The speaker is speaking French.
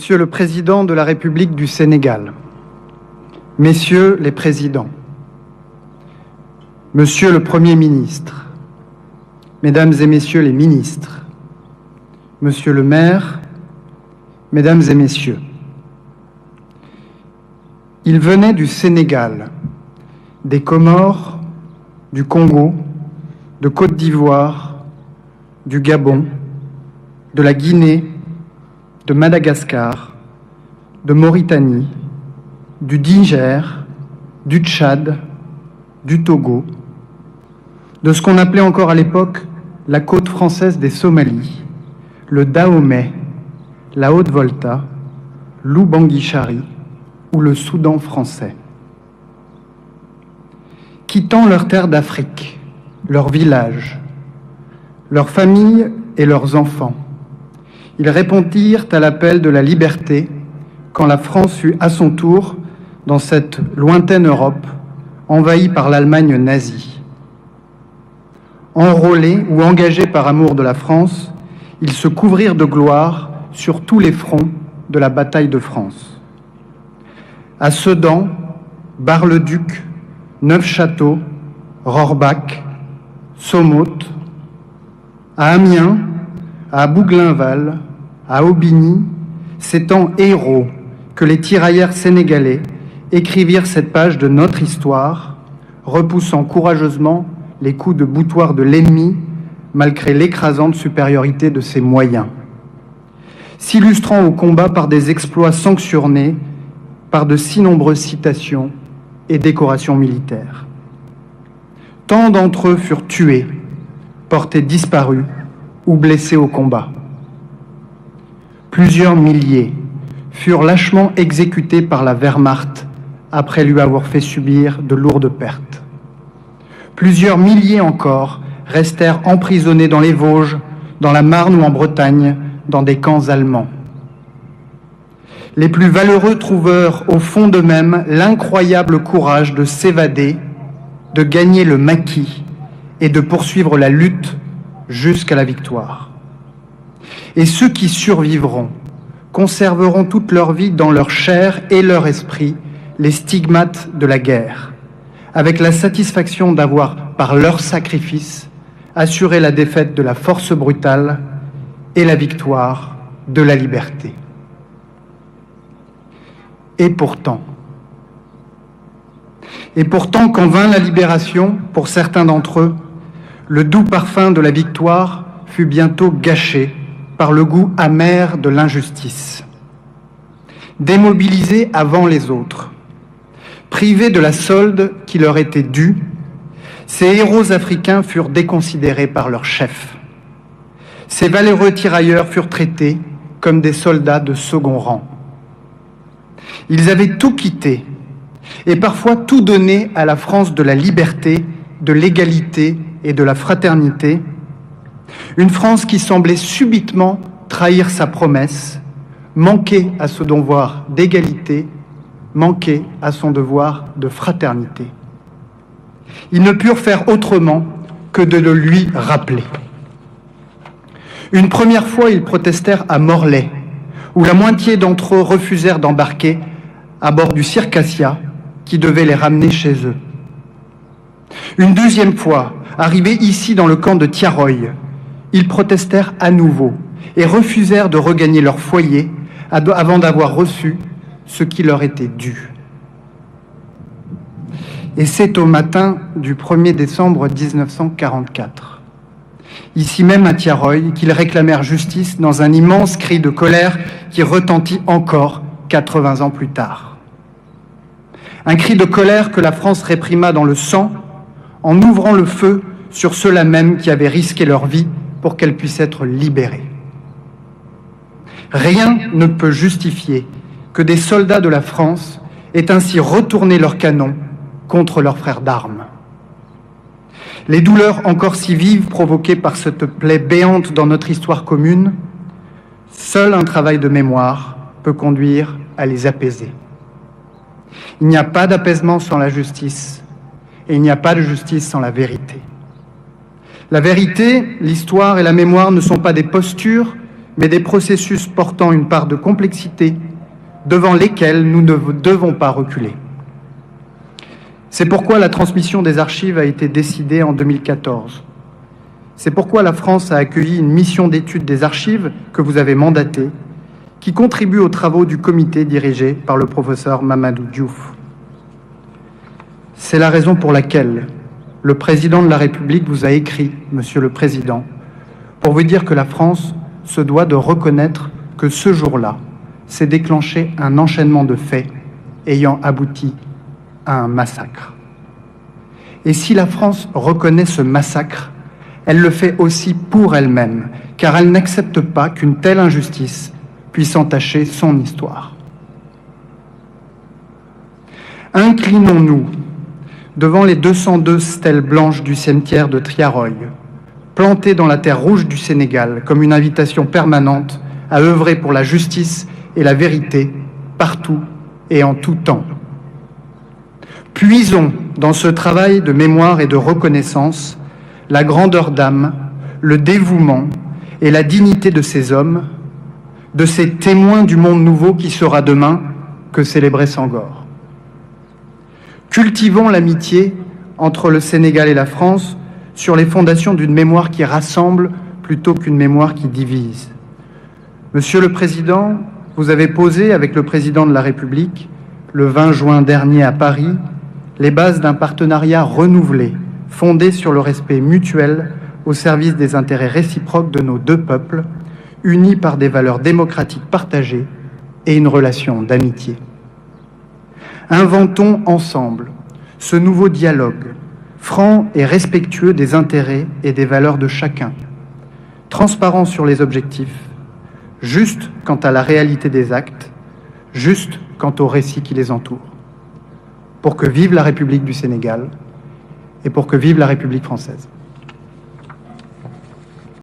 Monsieur le Président de la République du Sénégal, Messieurs les Présidents, Monsieur le Premier ministre, Mesdames et Messieurs les ministres, Monsieur le maire, Mesdames et Messieurs, il venait du Sénégal, des Comores, du Congo, de Côte d'Ivoire, du Gabon, de la Guinée, de Madagascar, de Mauritanie, du Niger, du Tchad, du Togo, de ce qu'on appelait encore à l'époque la côte française des Somalies, le Dahomey, la Haute-Volta, l'Oubangui-Chari ou le Soudan français. Quittant leurs terres d'Afrique, leurs villages, leurs familles et leurs enfants, ils répondirent à l'appel de la liberté quand la France fut à son tour dans cette lointaine Europe envahie par l'Allemagne nazie. Enrôlés ou engagés par amour de la France, ils se couvrirent de gloire sur tous les fronts de la bataille de France. À Sedan, Bar-le-Duc, Neufchâteau, Rohrbach, Sommoth, à Amiens, à Bouglin-Val, à Aubigny, c'est en héros que les tirailleurs sénégalais écrivirent cette page de notre histoire, repoussant courageusement les coups de boutoir de l'ennemi, malgré l'écrasante supériorité de ses moyens. S'illustrant au combat par des exploits sanctionnés, par de si nombreuses citations et décorations militaires. Tant d'entre eux furent tués, portés disparus ou blessés au combat. Plusieurs milliers furent lâchement exécutés par la Wehrmacht après lui avoir fait subir de lourdes pertes. Plusieurs milliers encore restèrent emprisonnés dans les Vosges, dans la Marne ou en Bretagne, dans des camps allemands. Les plus valeureux trouvèrent au fond d'eux-mêmes l'incroyable courage de s'évader, de gagner le maquis et de poursuivre la lutte jusqu'à la victoire. Et ceux qui survivront conserveront toute leur vie dans leur chair et leur esprit les stigmates de la guerre, avec la satisfaction d'avoir, par leur sacrifice, assuré la défaite de la force brutale et la victoire de la liberté. Et pourtant, quand vint la libération, pour certains d'entre eux, le doux parfum de la victoire fut bientôt gâché par le goût amer de l'injustice. Démobilisés avant les autres, privés de la solde qui leur était due, ces héros africains furent déconsidérés par leurs chefs. Ces valeureux tirailleurs furent traités comme des soldats de second rang. Ils avaient tout quitté et parfois tout donné à la France de la liberté, de l'égalité et de la fraternité, une France qui semblait subitement trahir sa promesse, manquer à son devoir d'égalité, manquer à son devoir de fraternité. Ils ne purent faire autrement que de le lui rappeler. Une première fois, ils protestèrent à Morlaix, où la moitié d'entre eux refusèrent d'embarquer à bord du Circassia qui devait les ramener chez eux. Une deuxième fois, arrivés ici dans le camp de Tiaroy, ils protestèrent à nouveau et refusèrent de regagner leur foyer avant d'avoir reçu ce qui leur était dû. Et c'est au matin du 1er décembre 1944, ici même à Tiaroy, qu'ils réclamèrent justice dans un immense cri de colère qui retentit encore 80 ans plus tard. Un cri de colère que la France réprima dans le sang en ouvrant le feu sur ceux-là même qui avaient risqué leur vie pour qu'elle puisse être libérée. Rien ne peut justifier que des soldats de la France aient ainsi retourné leurs canons contre leurs frères d'armes. Les douleurs encore si vives provoquées par cette plaie béante dans notre histoire commune, seul un travail de mémoire peut conduire à les apaiser. Il n'y a pas d'apaisement sans la justice, et il n'y a pas de justice sans la vérité. La vérité, l'histoire et la mémoire ne sont pas des postures, mais des processus portant une part de complexité devant lesquels nous ne devons pas reculer. C'est pourquoi la transmission des archives a été décidée en 2014. C'est pourquoi la France a accueilli une mission d'étude des archives que vous avez mandatée, qui contribue aux travaux du comité dirigé par le professeur Mamadou Diouf. C'est la raison pour laquelle le président de la République vous a écrit, Monsieur le Président, pour vous dire que la France se doit de reconnaître que ce jour-là s'est déclenché un enchaînement de faits ayant abouti à un massacre. Et si la France reconnaît ce massacre, elle le fait aussi pour elle-même, car elle n'accepte pas qu'une telle injustice puisse entacher son histoire. Inclinons-nous devant les 202 stèles blanches du cimetière de Triaroy, plantées dans la terre rouge du Sénégal comme une invitation permanente à œuvrer pour la justice et la vérité partout et en tout temps. Puisons dans ce travail de mémoire et de reconnaissance la grandeur d'âme, le dévouement et la dignité de ces hommes, de ces témoins du monde nouveau qui sera demain, que célébrait Senghor. Cultivons l'amitié entre le Sénégal et la France sur les fondations d'une mémoire qui rassemble plutôt qu'une mémoire qui divise. Monsieur le Président, vous avez posé avec le Président de la République, le 20 juin dernier à Paris, les bases d'un partenariat renouvelé, fondé sur le respect mutuel au service des intérêts réciproques de nos deux peuples, unis par des valeurs démocratiques partagées et une relation d'amitié. Inventons ensemble ce nouveau dialogue, franc et respectueux des intérêts et des valeurs de chacun, transparent sur les objectifs, juste quant à la réalité des actes, juste quant aux récits qui les entourent. Pour que vive la République du Sénégal et pour que vive la République française.